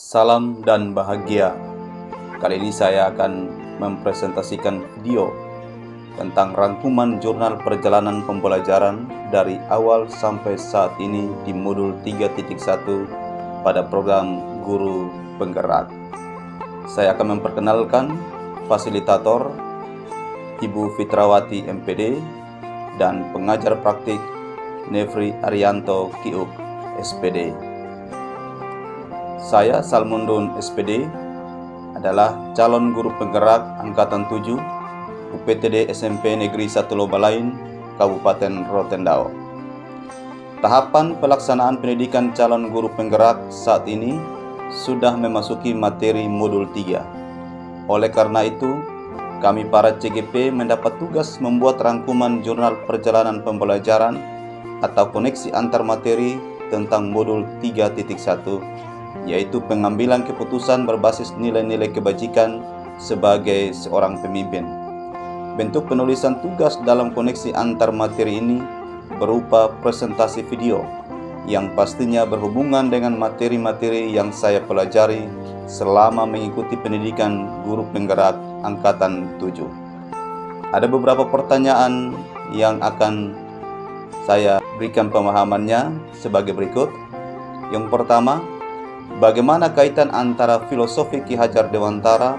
Salam dan bahagia. Kali ini saya akan mempresentasikan video tentang rangkuman jurnal perjalanan pembelajaran dari awal sampai saat ini di modul 3.1 pada program Guru Penggerak. Saya akan memperkenalkan fasilitator Ibu Fitrawati MPD dan pengajar praktik Nefri Arianto Kiuk SPD. Saya Salmundun SPD adalah calon guru penggerak angkatan 7 UPTD SMP Negeri 1 Lobalain, Kabupaten Rotendao. Tahapan pelaksanaan pendidikan calon guru penggerak saat ini sudah memasuki materi modul 3. Oleh karena itu, kami para CGP mendapat tugas membuat rangkuman jurnal perjalanan pembelajaran atau koneksi antar materi tentang modul 3.1, yaitu pengambilan keputusan berbasis nilai-nilai kebajikan sebagai seorang pemimpin. Bentuk penulisan tugas dalam koneksi antar materi ini berupa presentasi video yang pastinya berhubungan dengan materi-materi yang saya pelajari selama mengikuti pendidikan guru penggerak angkatan 7. Ada beberapa pertanyaan yang akan saya berikan pemahamannya sebagai berikut. Yang pertama, bagaimana kaitan antara filosofi Ki Hajar Dewantara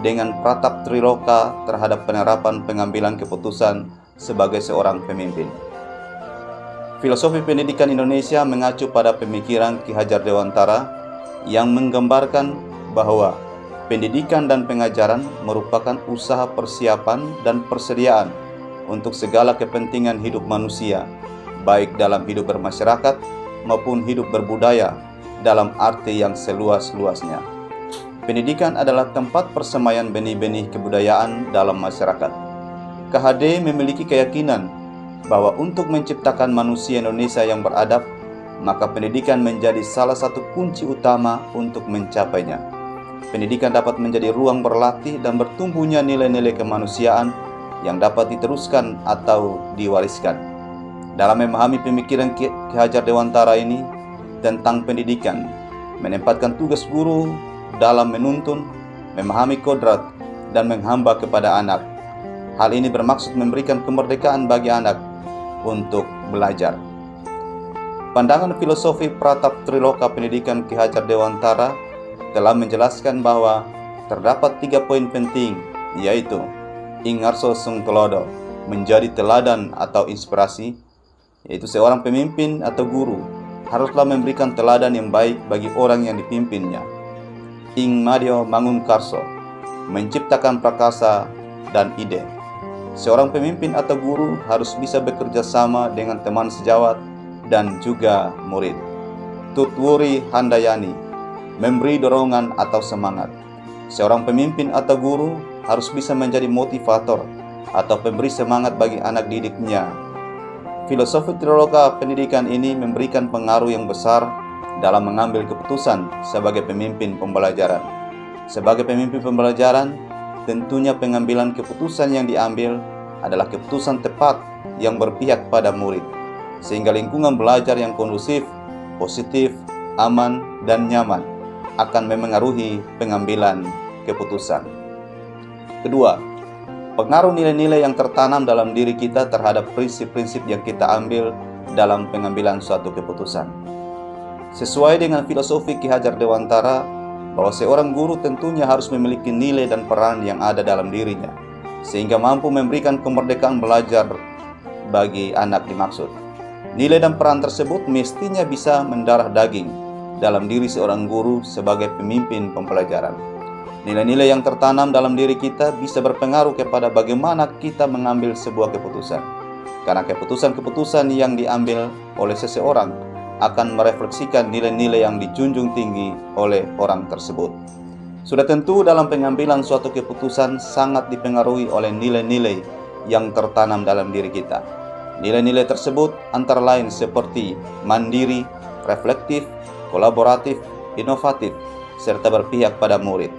dengan Pratap Triloka terhadap penerapan pengambilan keputusan sebagai seorang pemimpin? Filosofi pendidikan Indonesia mengacu pada pemikiran Ki Hajar Dewantara yang menggambarkan bahwa pendidikan dan pengajaran merupakan usaha persiapan dan persediaan untuk segala kepentingan hidup manusia, baik dalam hidup bermasyarakat maupun hidup berbudaya dalam arti yang seluas-luasnya. Pendidikan adalah tempat persemaian benih-benih kebudayaan dalam masyarakat. KHD memiliki keyakinan bahwa untuk menciptakan manusia Indonesia yang beradab, maka pendidikan menjadi salah satu kunci utama untuk mencapainya. Pendidikan dapat menjadi ruang berlatih dan bertumbuhnya nilai-nilai kemanusiaan yang dapat diteruskan atau diwariskan. Dalam memahami pemikiran Ki Hajar Dewantara ini tentang pendidikan, menempatkan tugas guru dalam menuntun, memahami kodrat, dan menghamba kepada anak. Hal ini bermaksud memberikan kemerdekaan bagi anak untuk belajar. Pandangan filosofi Pratap Triloka pendidikan Ki Hajar Dewantara telah menjelaskan bahwa terdapat 3 poin penting, yaitu Ingarso Sungkelodo, menjadi teladan atau inspirasi, yaitu seorang pemimpin atau guru haruslah memberikan teladan yang baik bagi orang yang dipimpinnya. Ing Madio Mangunkarso, menciptakan prakasa dan ide. Seorang pemimpin atau guru harus bisa bekerja sama dengan teman sejawat dan juga murid. Tutwuri Handayani, memberi dorongan atau semangat. Seorang pemimpin atau guru harus bisa menjadi motivator atau pemberi semangat bagi anak didiknya. Filosofi Triloka pendidikan ini memberikan pengaruh yang besar dalam mengambil keputusan sebagai pemimpin pembelajaran. Sebagai pemimpin pembelajaran, tentunya pengambilan keputusan yang diambil adalah keputusan tepat yang berpihak pada murid, sehingga lingkungan belajar yang kondusif, positif, aman, dan nyaman akan memengaruhi pengambilan keputusan. Kedua, pengaruh nilai-nilai yang tertanam dalam diri kita terhadap prinsip-prinsip yang kita ambil dalam pengambilan suatu keputusan. Sesuai dengan filosofi Ki Hajar Dewantara, bahwa seorang guru tentunya harus memiliki nilai dan peran yang ada dalam dirinya, sehingga mampu memberikan kemerdekaan belajar bagi anak dimaksud. Nilai dan peran tersebut mestinya bisa mendarah daging dalam diri seorang guru sebagai pemimpin pembelajaran. Nilai-nilai yang tertanam dalam diri kita bisa berpengaruh kepada bagaimana kita mengambil sebuah keputusan. Karena keputusan-keputusan yang diambil oleh seseorang akan merefleksikan nilai-nilai yang dijunjung tinggi oleh orang tersebut. Sudah tentu dalam pengambilan suatu keputusan sangat dipengaruhi oleh nilai-nilai yang tertanam dalam diri kita. Nilai-nilai tersebut antara lain seperti mandiri, reflektif, kolaboratif, inovatif, serta berpihak pada murid.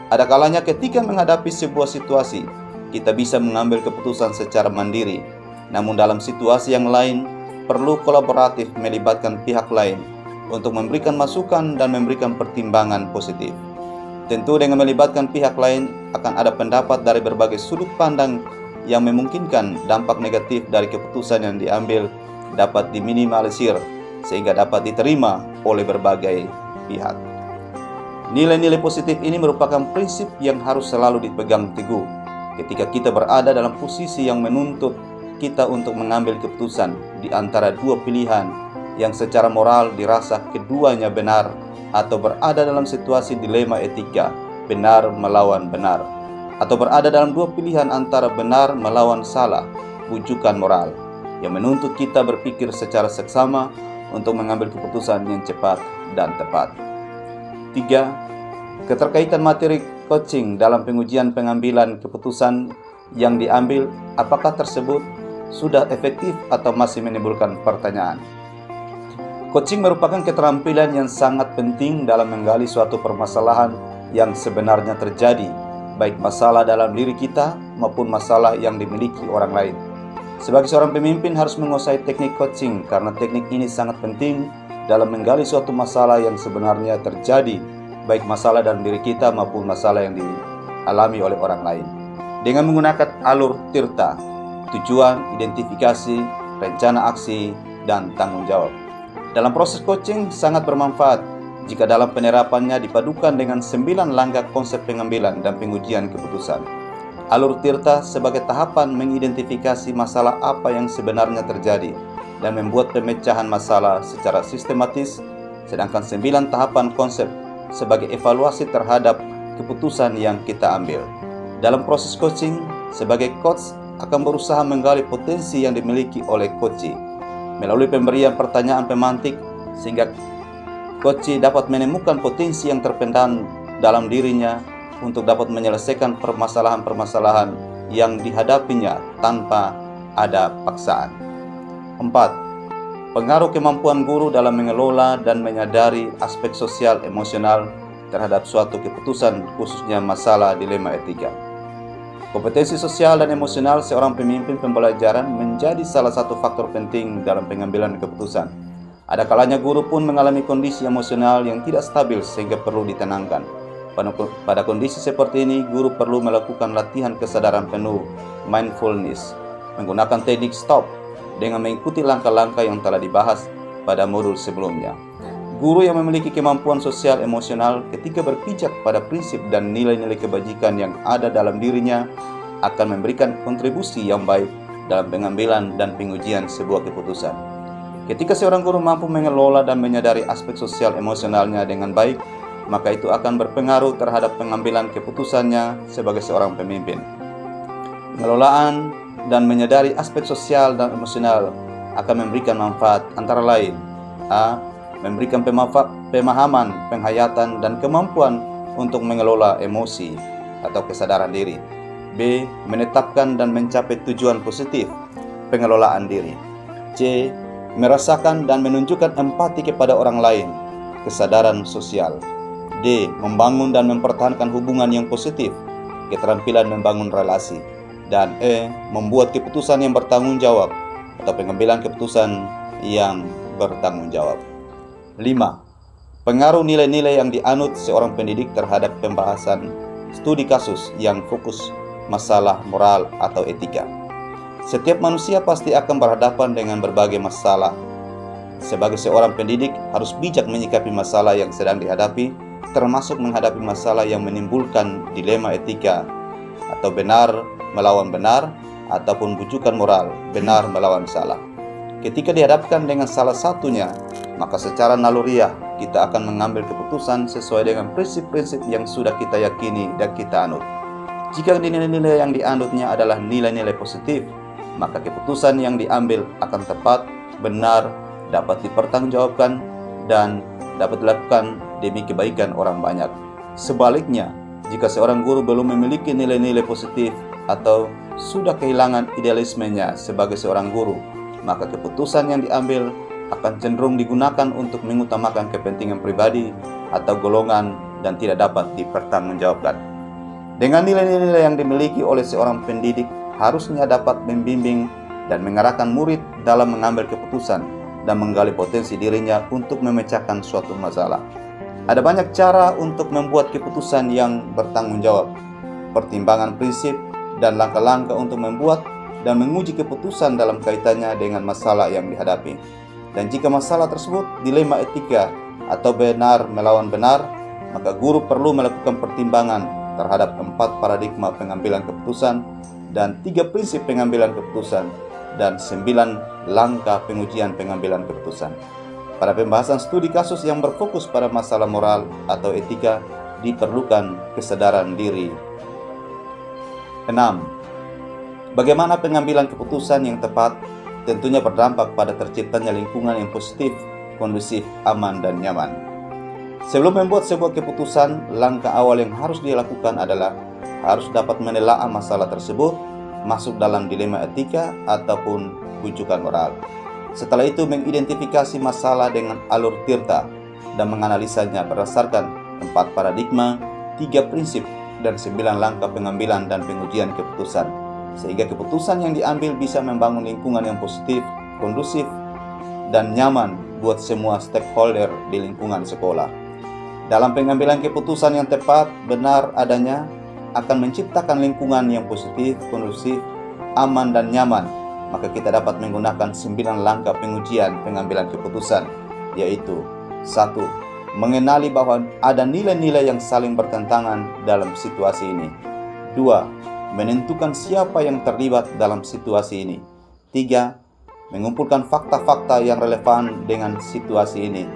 Ada kalanya ketika menghadapi sebuah situasi, kita bisa mengambil keputusan secara mandiri. Namun dalam situasi yang lain, perlu kolaboratif melibatkan pihak lain untuk memberikan masukan dan memberikan pertimbangan positif. Tentu dengan melibatkan pihak lain akan ada pendapat dari berbagai sudut pandang yang memungkinkan dampak negatif dari keputusan yang diambil dapat diminimalisir sehingga dapat diterima oleh berbagai pihak. Nilai-nilai positif ini merupakan prinsip yang harus selalu dipegang teguh ketika kita berada dalam posisi yang menuntut kita untuk mengambil keputusan di antara dua pilihan yang secara moral dirasa keduanya benar atau berada dalam situasi dilema etika, benar melawan benar, atau berada dalam dua pilihan antara benar melawan salah, bujukan moral, yang menuntut kita berpikir secara seksama untuk mengambil keputusan yang cepat dan tepat. 3. Keterkaitan materi coaching dalam pengujian pengambilan keputusan yang diambil, apakah tersebut sudah efektif atau masih menimbulkan pertanyaan? Coaching merupakan keterampilan yang sangat penting dalam menggali suatu permasalahan yang sebenarnya terjadi, baik masalah dalam diri kita maupun masalah yang dimiliki orang lain. Sebagai seorang pemimpin harus menguasai teknik coaching karena teknik ini sangat penting dalam menggali suatu masalah yang sebenarnya terjadi, baik masalah dalam diri kita maupun masalah yang dialami oleh orang lain. Dengan menggunakan alur tirta, tujuan, identifikasi, rencana aksi, dan tanggung jawab. Dalam proses coaching sangat bermanfaat jika dalam penerapannya dipadukan dengan 9 langkah konsep pengambilan dan pengujian keputusan. Alur tirta sebagai tahapan mengidentifikasi masalah apa yang sebenarnya terjadi dan membuat pemecahan masalah secara sistematis, sedangkan 9 tahapan konsep sebagai evaluasi terhadap keputusan yang kita ambil. Dalam proses coaching, sebagai coach akan berusaha menggali potensi yang dimiliki oleh coachee melalui pemberian pertanyaan pemantik sehingga coachee dapat menemukan potensi yang terpendam dalam dirinya untuk dapat menyelesaikan permasalahan-permasalahan yang dihadapinya tanpa ada paksaan. 4. Pengaruh kemampuan guru dalam mengelola dan menyadari aspek sosial emosional terhadap suatu keputusan, khususnya masalah dilema etika. Kompetensi sosial dan emosional seorang pemimpin pembelajaran menjadi salah satu faktor penting dalam pengambilan keputusan. Ada kalanya guru pun mengalami kondisi emosional yang tidak stabil sehingga perlu ditenangkan. Pada kondisi seperti ini, guru perlu melakukan latihan kesadaran penuh, mindfulness, menggunakan teknik stop dengan mengikuti langkah-langkah yang telah dibahas pada modul sebelumnya. Guru yang memiliki kemampuan sosial emosional ketika berpijak pada prinsip dan nilai-nilai kebajikan yang ada dalam dirinya akan memberikan kontribusi yang baik dalam pengambilan dan pengujian sebuah keputusan. Ketika seorang guru mampu mengelola dan menyadari aspek sosial emosionalnya dengan baik, maka itu akan berpengaruh terhadap pengambilan keputusannya sebagai seorang pemimpin. Pengelolaan dan menyadari aspek sosial dan emosional akan memberikan manfaat antara lain: A. Memberikan pemahaman, penghayatan, dan kemampuan untuk mengelola emosi atau kesadaran diri. B. Menetapkan dan mencapai tujuan positif, pengelolaan diri. C. Merasakan dan menunjukkan empati kepada orang lain, kesadaran sosial. D. Membangun dan mempertahankan hubungan yang positif, keterampilan membangun relasi. Dan E. Membuat keputusan yang bertanggung jawab atau pengambilan keputusan yang bertanggung jawab. 5. Pengaruh nilai-nilai yang dianut seorang pendidik terhadap pembahasan studi kasus yang fokus masalah moral atau etika. Setiap manusia pasti akan berhadapan dengan berbagai masalah. Sebagai seorang pendidik harus bijak menyikapi masalah yang sedang dihadapi, termasuk menghadapi masalah yang menimbulkan dilema etika atau benar melawan benar ataupun bujukan moral, benar melawan salah. Ketika dihadapkan dengan salah satunya, maka secara naluriah kita akan mengambil keputusan sesuai dengan prinsip-prinsip yang sudah kita yakini dan kita anut. Jika nilai-nilai yang dianutnya adalah nilai-nilai positif, maka keputusan yang diambil akan tepat, benar, dapat dipertanggungjawabkan, dan dapat dilakukan demi kebaikan orang banyak. Sebaliknya, jika seorang guru belum memiliki nilai-nilai positif atau sudah kehilangan idealismenya sebagai seorang guru, maka keputusan yang diambil akan cenderung digunakan untuk mengutamakan kepentingan pribadi atau golongan dan tidak dapat dipertanggungjawabkan. Dengan nilai-nilai yang dimiliki oleh seorang pendidik, harusnya dapat membimbing dan mengarahkan murid dalam mengambil keputusan dan menggali potensi dirinya untuk memecahkan suatu masalah. Ada banyak cara untuk membuat keputusan yang bertanggung jawab, pertimbangan prinsip, dan langkah-langkah untuk membuat dan menguji keputusan dalam kaitannya dengan masalah yang dihadapi. Dan jika masalah tersebut dilema etika atau benar melawan benar, maka guru perlu melakukan pertimbangan terhadap 4 paradigma pengambilan keputusan dan 3 prinsip pengambilan keputusan dan 9 langkah pengujian pengambilan keputusan. Pada pembahasan studi kasus yang berfokus pada masalah moral atau etika, diperlukan kesadaran diri. 6. Bagaimana pengambilan keputusan yang tepat tentunya berdampak pada terciptanya lingkungan yang positif, kondusif, aman, dan nyaman. Sebelum membuat sebuah keputusan, langkah awal yang harus dilakukan adalah harus dapat menelaah masalah tersebut masuk dalam dilema etika ataupun rujukan moral. Setelah itu mengidentifikasi masalah dengan alur tirta dan menganalisanya berdasarkan 4 paradigma, 3 prinsip, dan 9 langkah pengambilan dan pengujian keputusan, sehingga keputusan yang diambil bisa membangun lingkungan yang positif, kondusif, dan nyaman buat semua stakeholder di lingkungan sekolah. Dalam pengambilan keputusan yang tepat, benar adanya akan menciptakan lingkungan yang positif, kondusif, aman, dan nyaman. Maka kita dapat menggunakan 9 langkah pengujian pengambilan keputusan, yaitu 1. Mengenali bahwa ada nilai-nilai yang saling bertentangan dalam situasi ini. 2. Menentukan siapa yang terlibat dalam situasi ini. 3. Mengumpulkan fakta-fakta yang relevan dengan situasi ini.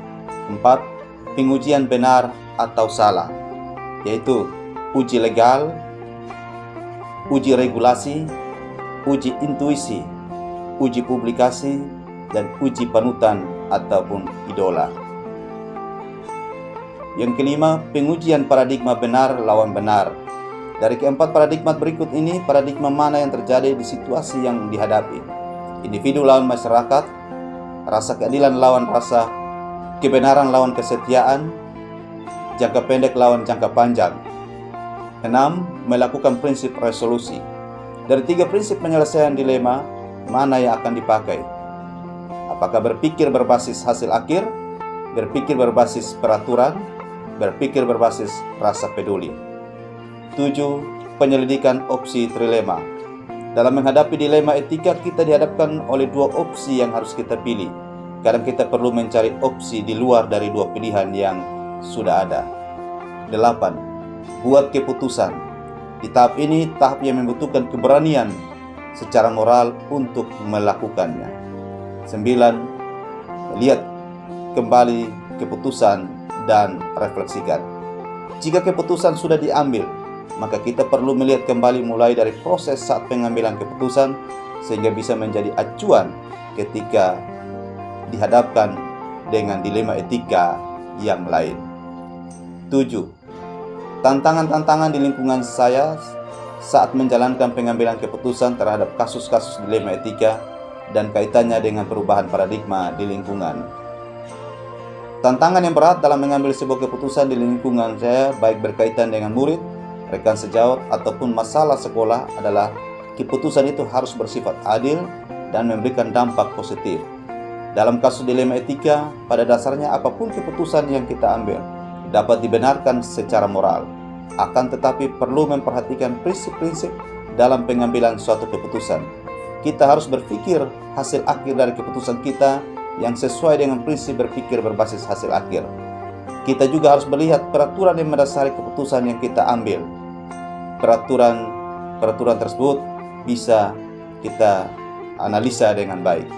4. Pengujian benar atau salah, yaitu uji legal, uji regulasi, uji intuisi, uji publikasi, dan uji panutan ataupun idola. Yang kelima, pengujian paradigma benar lawan benar. Dari keempat paradigma berikut ini, paradigma mana yang terjadi di situasi yang dihadapi? Individu lawan masyarakat, rasa keadilan lawan rasa kebenaran lawan kesetiaan, jangka pendek lawan jangka panjang. 6. Melakukan prinsip resolusi. Dari 3 prinsip penyelesaian dilema, mana yang akan dipakai? Apakah berpikir berbasis hasil akhir, berpikir berbasis peraturan, berpikir berbasis rasa peduli? 7. Penyelidikan opsi trilema. Dalam menghadapi dilema etika, kita dihadapkan oleh 2 opsi yang harus kita pilih. Kadang kita perlu mencari opsi di luar dari 2 pilihan yang sudah ada. 8. Buat keputusan. Di tahap ini, tahap yang membutuhkan keberanian secara moral untuk melakukannya. 9. Lihat kembali keputusan dan refleksikan. Jika keputusan sudah diambil, maka kita perlu melihat kembali mulai dari proses saat pengambilan keputusan sehingga bisa menjadi acuan ketika dihadapkan dengan dilema etika yang lain. 7. Tantangan-tantangan di lingkungan saya saat menjalankan pengambilan keputusan terhadap kasus-kasus dilema etika dan kaitannya dengan perubahan paradigma di lingkungan. Tantangan yang berat dalam mengambil sebuah keputusan di lingkungan saya, baik berkaitan dengan murid, rekan sejawat, ataupun masalah sekolah, adalah keputusan itu harus bersifat adil dan memberikan dampak positif. Dalam kasus dilema etika, pada dasarnya apapun keputusan yang kita ambil dapat dibenarkan secara moral. Akan tetapi perlu memperhatikan prinsip-prinsip dalam pengambilan suatu keputusan. Kita harus berpikir hasil akhir dari keputusan kita yang sesuai dengan prinsip berpikir berbasis hasil akhir. Kita juga harus melihat peraturan yang mendasari keputusan yang kita ambil. Peraturan tersebut bisa kita analisa dengan baik.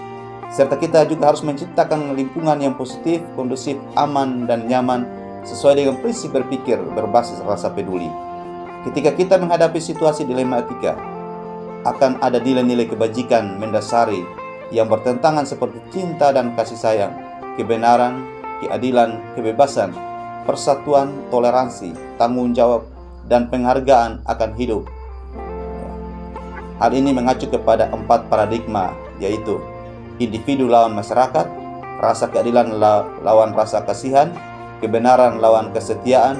Serta kita juga harus menciptakan lingkungan yang positif, kondusif, aman, dan nyaman sesuai dengan prinsip berpikir berbasis rasa peduli. Ketika kita menghadapi situasi dilema etika, akan ada nilai-nilai kebajikan mendasari yang bertentangan seperti cinta dan kasih sayang, kebenaran, keadilan, kebebasan, persatuan, toleransi, tanggung jawab, dan penghargaan akan hidup. Hal ini mengacu kepada 4 paradigma, yaitu individu lawan masyarakat, rasa keadilan lawan rasa kasihan, kebenaran lawan kesetiaan,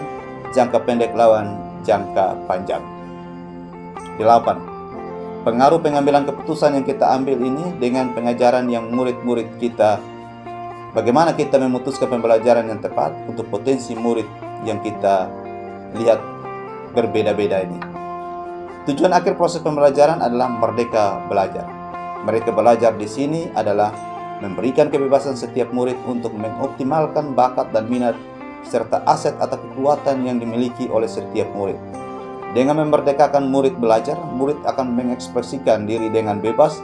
jangka pendek lawan jangka panjang. 8. Pengaruh pengambilan keputusan yang kita ambil ini dengan pengajaran yang murid-murid kita Bagaimana kita memutuskan pembelajaran yang tepat untuk potensi murid yang kita lihat berbeda-beda ini. Tujuan akhir proses pembelajaran adalah merdeka belajar. Merdeka belajar di sini adalah memberikan kebebasan setiap murid untuk mengoptimalkan bakat dan minat serta aset atau kekuatan yang dimiliki oleh setiap murid. Dengan memerdekakan murid belajar, murid akan mengekspresikan diri dengan bebas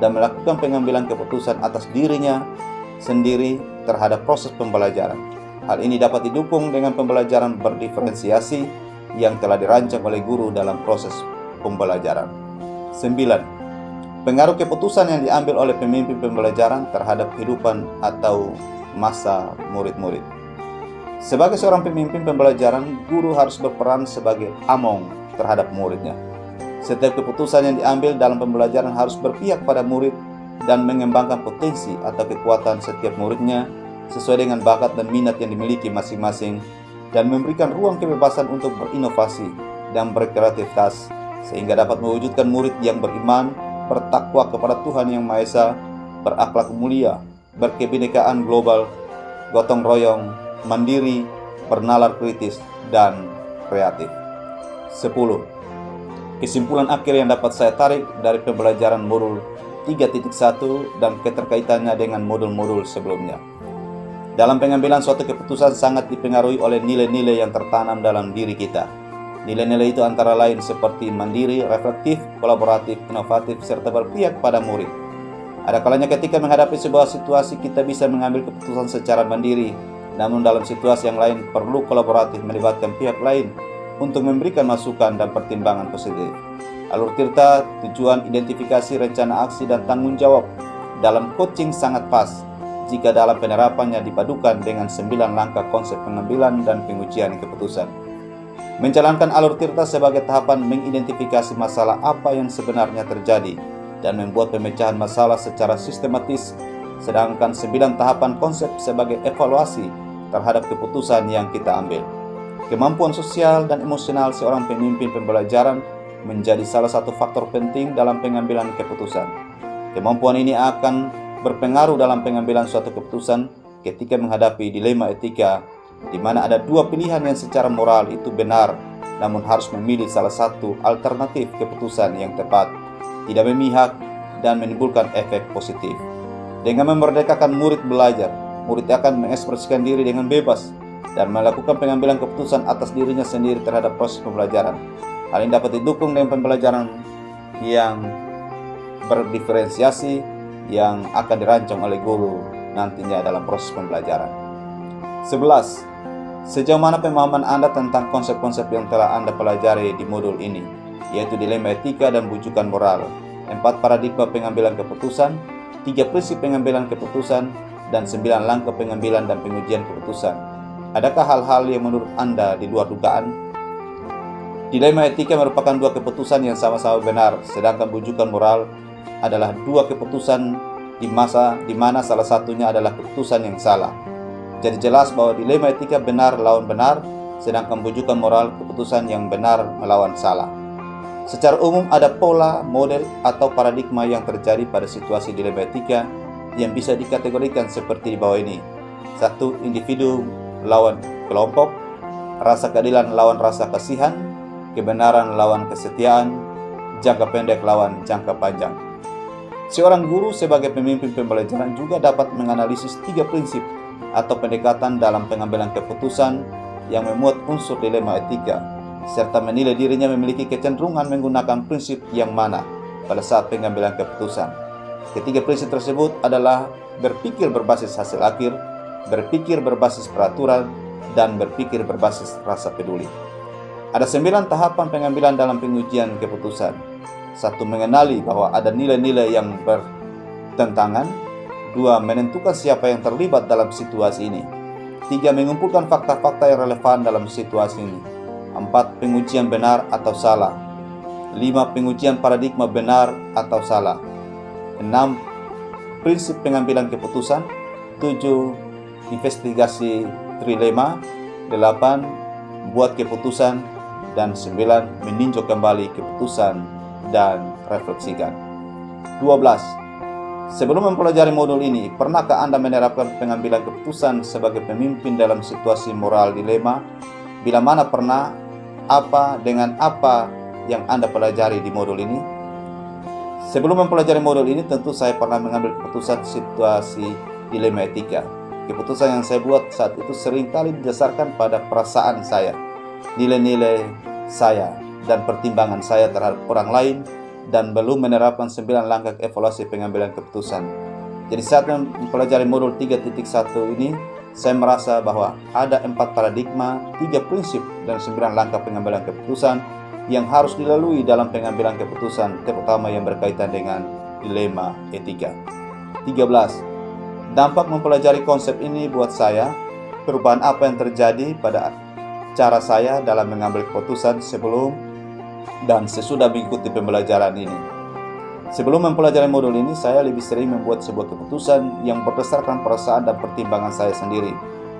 dan melakukan pengambilan keputusan atas dirinya sendiri terhadap proses pembelajaran. Hal ini dapat didukung dengan pembelajaran berdiferensiasi yang telah dirancang oleh guru dalam proses pembelajaran. 9. Pengaruh keputusan yang diambil oleh pemimpin pembelajaran terhadap kehidupan atau masa murid-murid. Sebagai seorang pemimpin pembelajaran, guru harus berperan sebagai among terhadap muridnya. Setiap keputusan yang diambil dalam pembelajaran harus berpihak pada murid dan mengembangkan potensi atau kekuatan setiap muridnya sesuai dengan bakat dan minat yang dimiliki masing-masing dan memberikan ruang kebebasan untuk berinovasi dan berkreativitas sehingga dapat mewujudkan murid yang beriman, bertakwa kepada Tuhan Yang Maha Esa, berakhlak mulia, berkebinekaan global, gotong royong, mandiri, bernalar kritis, dan kreatif. 10. Kesimpulan akhir yang dapat saya tarik dari pembelajaran modul 3.1 dan keterkaitannya dengan modul-modul sebelumnya. Dalam pengambilan suatu keputusan sangat dipengaruhi oleh nilai-nilai yang tertanam dalam diri kita. Nilai-nilai itu antara lain seperti mandiri, reflektif, kolaboratif, inovatif, serta berpihak pada murid. Ada kalanya ketika menghadapi sebuah situasi kita bisa mengambil keputusan secara mandiri, namun dalam situasi yang lain perlu kolaboratif melibatkan pihak lain untuk memberikan masukan dan pertimbangan positif. Alur Tirta, tujuan, identifikasi, rencana aksi, dan tanggung jawab dalam coaching sangat pas jika dalam penerapannya dipadukan dengan 9 langkah konsep pengambilan dan pengujian keputusan. Menjalankan alur Tirta sebagai tahapan mengidentifikasi masalah apa yang sebenarnya terjadi dan membuat pemecahan masalah secara sistematis, sedangkan 9 tahapan konsep sebagai evaluasi terhadap keputusan yang kita ambil. Kemampuan sosial dan emosional seorang pemimpin pembelajaran menjadi salah satu faktor penting dalam pengambilan keputusan. Kemampuan ini akan berpengaruh dalam pengambilan suatu keputusan ketika menghadapi dilema etika, di mana ada dua pilihan yang secara moral itu benar, namun harus memilih salah satu alternatif keputusan yang tepat, tidak memihak, dan menimbulkan efek positif. Dengan memerdekakan murid belajar, murid akan mengekspresikan diri dengan bebas dan melakukan pengambilan keputusan atas dirinya sendiri terhadap proses pembelajaran. Hal ini dapat didukung dengan pembelajaran yang berdiferensiasi yang akan dirancang oleh guru nantinya dalam proses pembelajaran. 11. Sejauh mana pemahaman Anda tentang konsep-konsep yang telah Anda pelajari di modul ini, yaitu dilema etika dan bujukan moral, 4 paradigma pengambilan keputusan, 3 prinsip pengambilan keputusan, dan 9 langkah pengambilan dan pengujian keputusan. Adakah hal-hal yang menurut Anda di luar dugaan? Dilema etika merupakan 2 keputusan yang sama-sama benar, sedangkan bujukan moral adalah 2 keputusan di mana salah satunya adalah keputusan yang salah. Jadi jelas bahwa dilema etika benar lawan benar, sedangkan bujukan moral keputusan yang benar melawan salah. Secara umum ada pola, model, atau paradigma yang terjadi pada situasi dilema etika yang bisa dikategorikan seperti di bawah ini. 1. Individu lawan kelompok, rasa keadilan lawan rasa kasihan, kebenaran lawan kesetiaan, jangka pendek lawan jangka panjang. Seorang guru sebagai pemimpin pembelajaran juga dapat menganalisis 3 prinsip atau pendekatan dalam pengambilan keputusan yang memuat unsur dilema etika, serta menilai dirinya memiliki kecenderungan menggunakan prinsip yang mana pada saat pengambilan keputusan. Ketiga prinsip tersebut adalah berpikir berbasis hasil akhir, berpikir berbasis peraturan, dan berpikir berbasis rasa peduli. Ada 9 tahapan pengambilan dalam pengujian keputusan. 1. Mengenali bahwa ada nilai-nilai yang bertentangan. 2. Menentukan siapa yang terlibat dalam situasi ini. 3. Mengumpulkan fakta-fakta yang relevan dalam situasi ini. 4. Pengujian benar atau salah. 5. Pengujian paradigma benar atau salah. 6. Prinsip pengambilan keputusan. 7. Investigasi trilema. 8. Buat keputusan. Dan 9. Meninjau kembali keputusan dan refleksikan. 12. Sebelum mempelajari modul ini, pernahkah Anda menerapkan pengambilan keputusan sebagai pemimpin dalam situasi moral dilema? Bila mana pernah, apa dengan apa yang Anda pelajari di modul ini? Sebelum mempelajari modul ini, tentu saya pernah mengambil keputusan situasi dilema etika. Keputusan yang saya buat saat itu seringkali didasarkan pada perasaan saya, nilai-nilai saya, dan pertimbangan saya terhadap orang lain, dan belum menerapkan 9 langkah evaluasi pengambilan keputusan. Jadi saat mempelajari modul 3.1 ini, saya merasa bahwa ada 4 paradigma, 3 prinsip, dan 9 langkah pengambilan keputusan yang harus dilalui dalam pengambilan keputusan, terutama yang berkaitan dengan dilema etika. 13. Dampak mempelajari konsep ini buat saya, perubahan apa yang terjadi pada cara saya dalam mengambil keputusan sebelum dan sesudah mengikuti pembelajaran ini. Sebelum mempelajari modul ini, saya lebih sering membuat sebuah keputusan yang berdasarkan perasaan dan pertimbangan saya sendiri.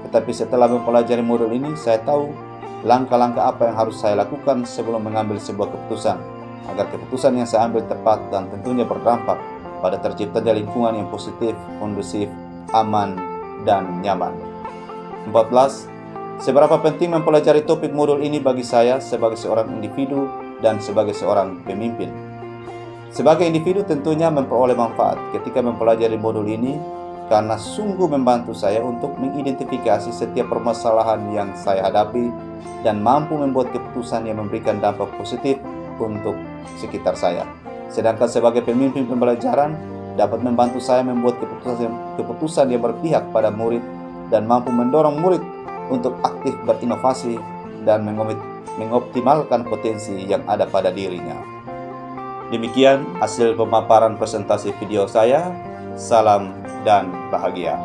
Tetapi setelah mempelajari modul ini, saya tahu langkah-langkah apa yang harus saya lakukan sebelum mengambil sebuah keputusan, agar keputusan yang saya ambil tepat dan tentunya berdampak pada terciptanya lingkungan yang positif, kondusif, aman, dan nyaman. 14. Seberapa penting mempelajari topik modul ini bagi saya sebagai seorang individu dan sebagai seorang pemimpin? Sebagai individu tentunya memperoleh manfaat ketika mempelajari modul ini, karena sungguh membantu saya untuk mengidentifikasi setiap permasalahan yang saya hadapi dan mampu membuat keputusan yang memberikan dampak positif untuk sekitar saya. Sedangkan sebagai pemimpin pembelajaran dapat membantu saya membuat keputusan yang berpihak pada murid dan mampu mendorong murid untuk aktif berinovasi dan mengoptimalkan potensi yang ada pada dirinya. Demikian hasil pemaparan presentasi video saya. Salam dan bahagia.